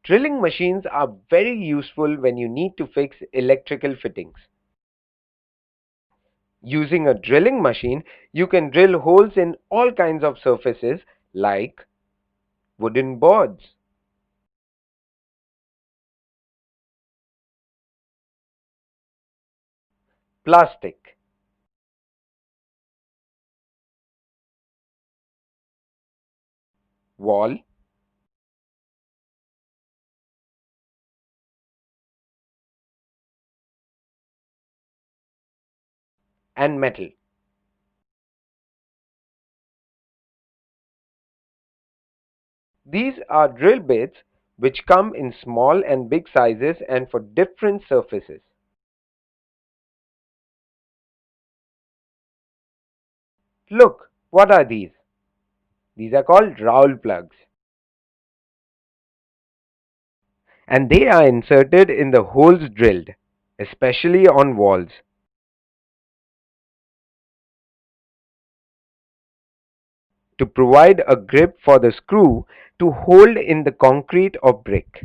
Drilling machines are very useful when you need to fix electrical fittings. Using a drilling machine, you can drill holes in all kinds of surfaces like wooden boards, plastic, wall, and metal. These are drill bits which come in small and big sizes and for different surfaces. Look, what are these? These are called Raoul plugs, and they are inserted in the holes drilled, especially on walls, to provide a grip for the screw to hold in the concrete or brick.